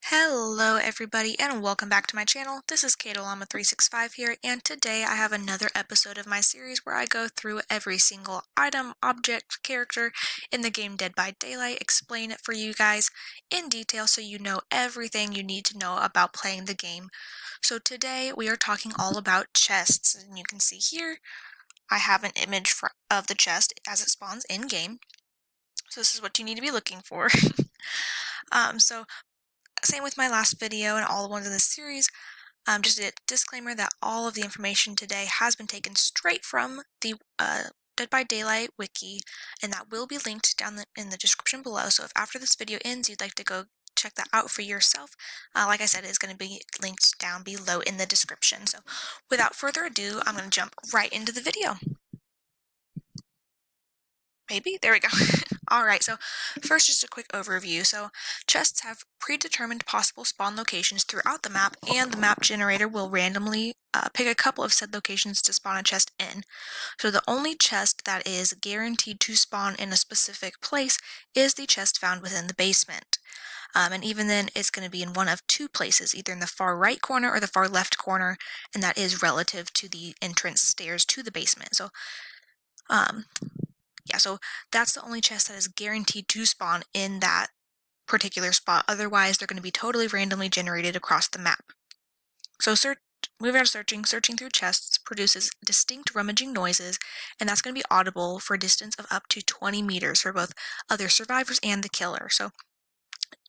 Hello everybody and welcome back to my channel. This is KatoLlama365 here, and today I have another episode of my series where I go through every single item, object, character in the game Dead by Daylight, explain it for you guys in detail so you know everything you need to know about playing the game. So today we are talking all about chests, and you can see here I have an image of the chest as it spawns in game. So this is what you need to be looking for. So same with my last video and all the ones in this series. Just a disclaimer that all of the information today has been taken straight from the Dead by Daylight wiki, and that will be linked down in the description below. So if after this video ends you'd like to go check that out for yourself, like I said, it's going to be linked down below in the description. So without further ado, I'm going to jump right into the video. Maybe? There we go. Alright, so first just a quick overview. So chests have predetermined possible spawn locations throughout the map, and the map generator will randomly pick a couple of said locations to spawn a chest in. So the only chest that is guaranteed to spawn in a specific place is the chest found within the basement. And even then, it's going to be in one of two places, either in the far right corner or the far left corner, and that is relative to the entrance stairs to the basement. So, so that's the only chest that is guaranteed to spawn in that particular spot. Otherwise, they're going to be totally randomly generated across the map. So moving on to searching through chests produces distinct rummaging noises, and that's going to be audible for a distance of up to 20 meters for both other survivors and the killer. So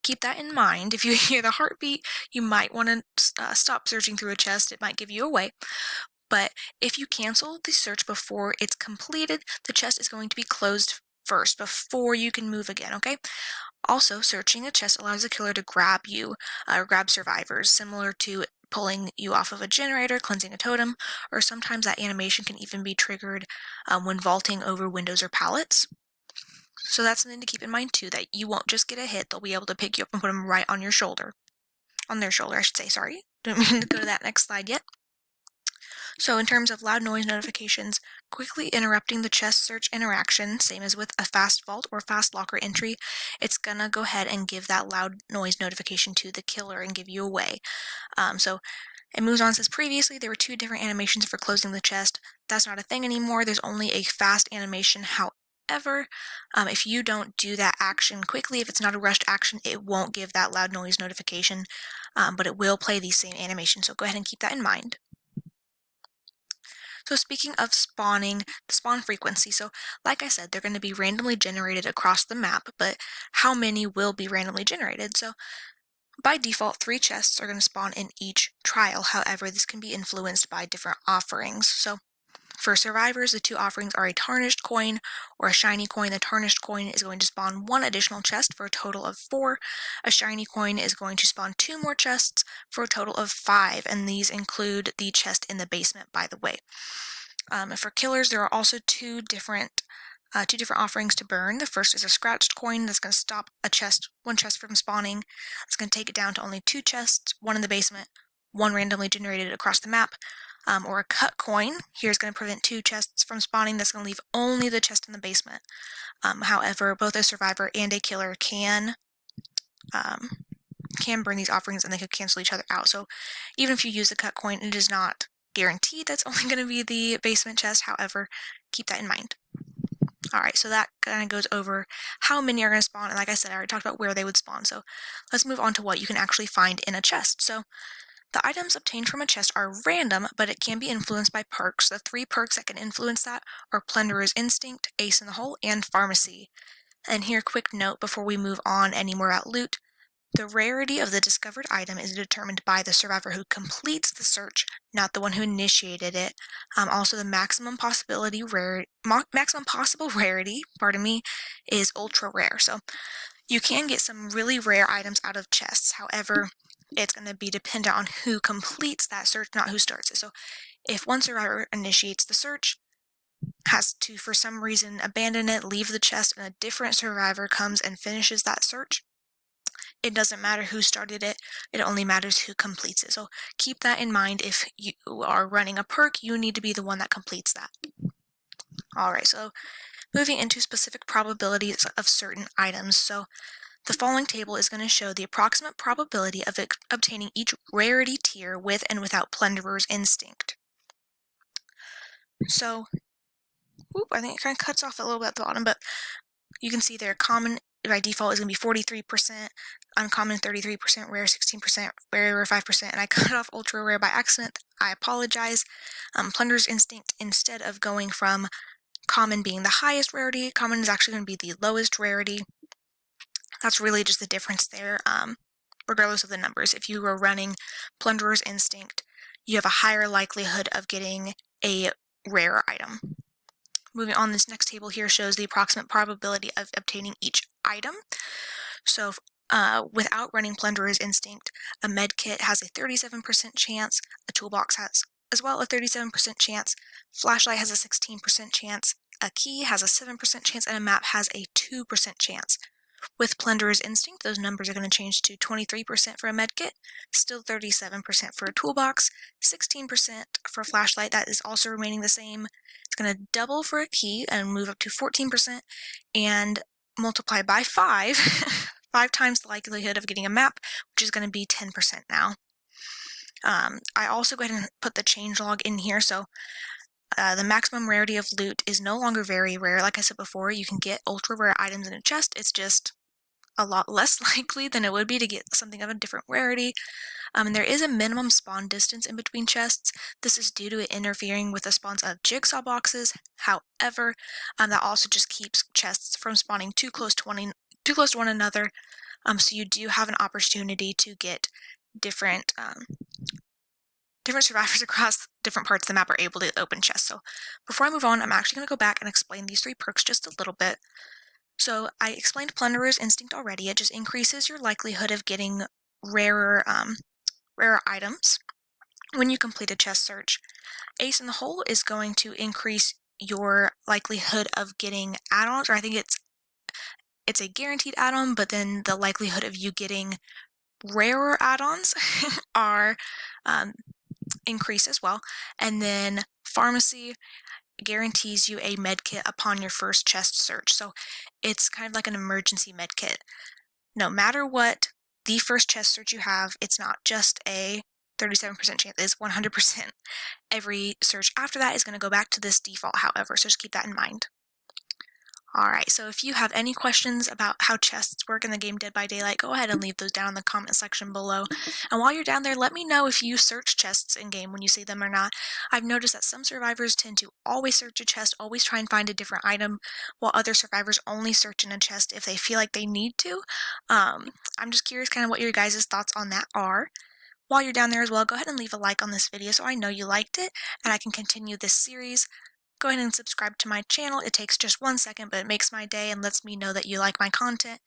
keep that in mind. If you hear the heartbeat, you might want to stop searching through a chest. It might give you away. But if you cancel the search before it's completed, the chest is going to be closed first before you can move again, okay? Also, searching a chest allows the killer to grab you, or grab survivors, similar to pulling you off of a generator, cleansing a totem, or sometimes that animation can even be triggered when vaulting over windows or pallets. So that's something to keep in mind too, that you won't just get a hit, they'll be able to pick you up and put them right on your shoulder. On their shoulder, I should say, sorry. Didn't mean to go to that next slide yet. So in terms of loud noise notifications, quickly interrupting the chest search interaction, same as with a fast vault or fast locker entry, it's gonna go ahead and give that loud noise notification to the killer and give you away. So it moves on, says previously there were two different animations for closing the chest. That's not a thing anymore. There's only a fast animation. However, if you don't do that action quickly, if it's not a rushed action, it won't give that loud noise notification, but it will play the same animation. So go ahead and keep that in mind. So speaking of spawning, the spawn frequency, so like I said, they're going to be randomly generated across the map, but how many will be randomly generated? So by default, 3 chests are going to spawn in each trial. However, this can be influenced by different offerings. So for survivors, the 2 offerings are a tarnished coin or a shiny coin. The tarnished coin is going to spawn 1 additional chest for a total of 4. A shiny coin is going to spawn 2 more chests for a total of 5, and these include the chest in the basement, by the way. For killers, there are also two different offerings to burn. The first is a scratched coin that's going to stop one chest from spawning. It's going to take it down to only 2 chests, 1 in the basement, 1 randomly generated across the map. Or a cut coin. Here's going to prevent 2 chests from spawning. That's going to leave only the chest in the basement. However, both a survivor and a killer can burn these offerings, and they could cancel each other out. So even if you use the cut coin, it is not guaranteed that's only going to be the basement chest. However, keep that in mind. Alright, so that kind of goes over how many are going to spawn, and like I said, I already talked about where they would spawn. So let's move on to what you can actually find in a chest. So the items obtained from a chest are random, but it can be influenced by perks. The 3 perks that can influence that are Plunderer's Instinct, Ace in the Hole, and Pharmacy. And here, quick note before we move on any more at loot. The rarity of the discovered item is determined by the survivor who completes the search, not the one who initiated it. Also, the maximum possible rarity, is ultra rare. So you can get some really rare items out of chests. However, it's going to be dependent on who completes that search, not who starts it. So if one survivor initiates the search, has to, for some reason, abandon it, leave the chest, and a different survivor comes and finishes that search, it doesn't matter who started it, it only matters who completes it. So keep that in mind. If you are running a perk, you need to be the one that completes that. Alright, so moving into specific probabilities of certain items. So The following table is going to show the approximate probability of obtaining each rarity tier with and without Plunderer's Instinct. So, I think it kind of cuts off a little bit at the bottom, but you can see there common by default is going to be 43%, uncommon 33%, rare 16%, rare 5%, and I cut off ultra rare by accident. I apologize. Plunderer's Instinct, instead of going from common being the highest rarity, common is actually going to be the lowest rarity. That's really just the difference there, regardless of the numbers. If you were running Plunderer's Instinct, you have a higher likelihood of getting a rare item. Moving on, this next table here shows the approximate probability of obtaining each item. So without running Plunderer's Instinct, a med kit has a 37% chance, a toolbox has as well a 37% chance, flashlight has a 16% chance, a key has a 7% chance, and a map has a 2% chance. With Plunderer's Instinct, those numbers are going to change to 23% for a medkit, still 37% for a toolbox, 16% for a flashlight, that is also remaining the same. It's going to double for a key and move up to 14%, and multiply by 5, 5 times the likelihood of getting a map, which is going to be 10% now. I also go ahead and put the changelog in here, so the maximum rarity of loot is no longer very rare. Like I said before, you can get ultra rare items in a chest. It's just a lot less likely than it would be to get something of a different rarity. And there is a minimum spawn distance in between chests. This is due to it interfering with the spawns of jigsaw boxes. However, that also just keeps chests from spawning too close to one another. So you do have an opportunity to get different survivors across different parts of the map are able to open chests. So before I move on, I'm actually going to go back and explain these 3 perks just a little bit. So I explained Plunderer's Instinct already. It just increases your likelihood of getting rarer items when you complete a chest search. Ace in the Hole is going to increase your likelihood of getting add-ons, or I think it's a guaranteed add-on, but then the likelihood of you getting rarer add-ons are increased as well. And then Pharmacy guarantees you a medkit upon your first chest search. So it's kind of like an emergency medkit. No matter what the first chest search you have, it's not just a 37% chance, it's 100%. Every search after that is going to go back to this default, however, so just keep that in mind. Alright, so if you have any questions about how chests work in the game Dead by Daylight, go ahead and leave those down in the comment section below. And while you're down there, let me know if you search chests in-game when you see them or not. I've noticed that some survivors tend to always search a chest, always try and find a different item, while other survivors only search in a chest if they feel like they need to. I'm just curious kind of what your guys' thoughts on that are. While you're down there as well, go ahead and leave a like on this video so I know you liked it, and I can continue this series. Go ahead and subscribe to my channel. It takes just 1 second, but it makes my day and lets me know that you like my content.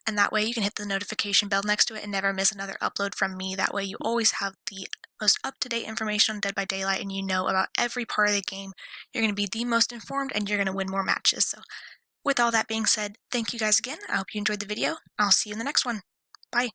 And that way you can hit the notification bell next to it and never miss another upload from me. That way you always have the most up-to-date information on Dead by Daylight and you know about every part of the game. You're going to be the most informed and you're going to win more matches. So with all that being said, thank you guys again. I hope you enjoyed the video. I'll see you in the next one. Bye.